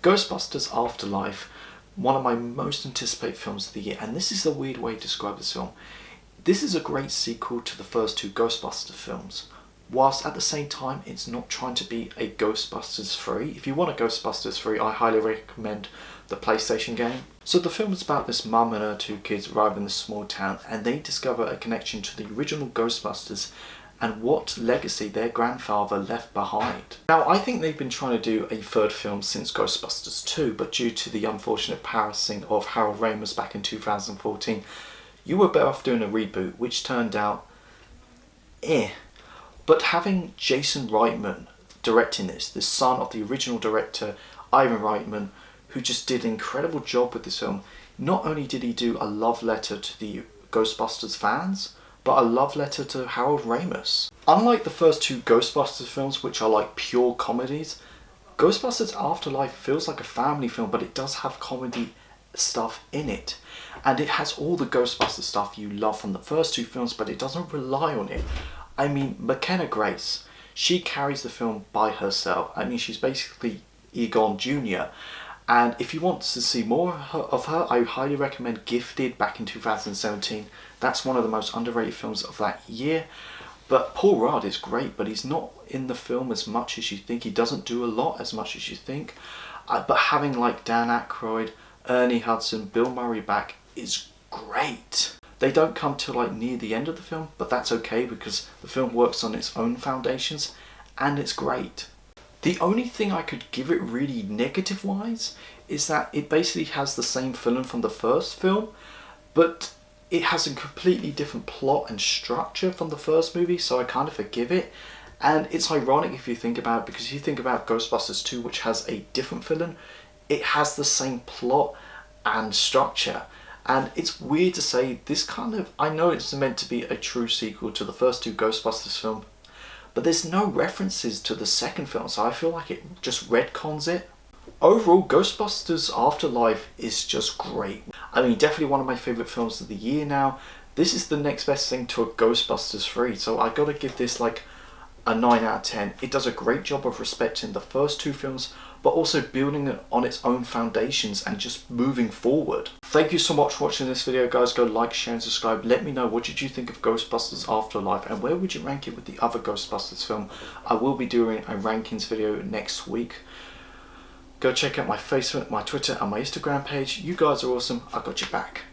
Ghostbusters Afterlife, one of my most anticipated films of the year, and this is a weird way to describe this film. This is a great sequel to the first two Ghostbusters films, whilst at the same time it's not trying to be a Ghostbusters 3. If you want a Ghostbusters 3, I highly recommend the PlayStation game. So the film is about this mum and her two kids arrive in this small town, and they discover a connection to the original Ghostbusters and what legacy their grandfather left behind. Now, I think they've been trying to do a third film since Ghostbusters 2, but due to the unfortunate passing of Harold Ramis back in 2014, you were better off doing a reboot, which turned out But having Jason Reitman directing this, the son of the original director, Ivan Reitman, who just did an incredible job with this film, not only did he do a love letter to the Ghostbusters fans, but a love letter to Harold Ramis. Unlike the first two Ghostbusters films, which are like pure comedies, Ghostbusters Afterlife feels like a family film, but it does have comedy stuff in it. And it has all the Ghostbusters stuff you love from the first two films, but it doesn't rely on it. I mean, McKenna Grace, she carries the film by herself. I mean, she's basically Egon Jr. And if you want to see more of her, I highly recommend Gifted back in 2017. That's one of the most underrated films of that year. But Paul Rudd is great, but he's not in the film as much as you think. He doesn't do a lot as much as you think. But having like Dan Aykroyd, Ernie Hudson, Bill Murray back is great. They don't come till like near the end of the film, but that's okay because the film works on its own foundations and it's great. The only thing I could give it really negative wise is that it basically has the same villain from the first film, but it has a completely different plot and structure from the first movie, so I kind of forgive it. And it's ironic if you think about it, because if you think about Ghostbusters 2, which has a different villain, it has the same plot and structure. And it's weird to say this kind of, I know it's meant to be a true sequel to the first two Ghostbusters films, but there's no references to the second film, so I feel like it just retcons it. Overall, Ghostbusters Afterlife is just great. I mean, definitely one of my favourite films of the year now. This is the next best thing to a Ghostbusters 3, so I gotta give this like a 9 out of 10. It does a great job of respecting the first two films, but also building it on its own foundations and just moving forward. Thank you so much for watching this video, guys. Go like, share and subscribe. Let me know, what did you think of Ghostbusters Afterlife, and where would you rank it with the other Ghostbusters film? I will be doing a rankings video next week. Go check out my Facebook, my Twitter and my Instagram page. You guys are awesome. I got your back.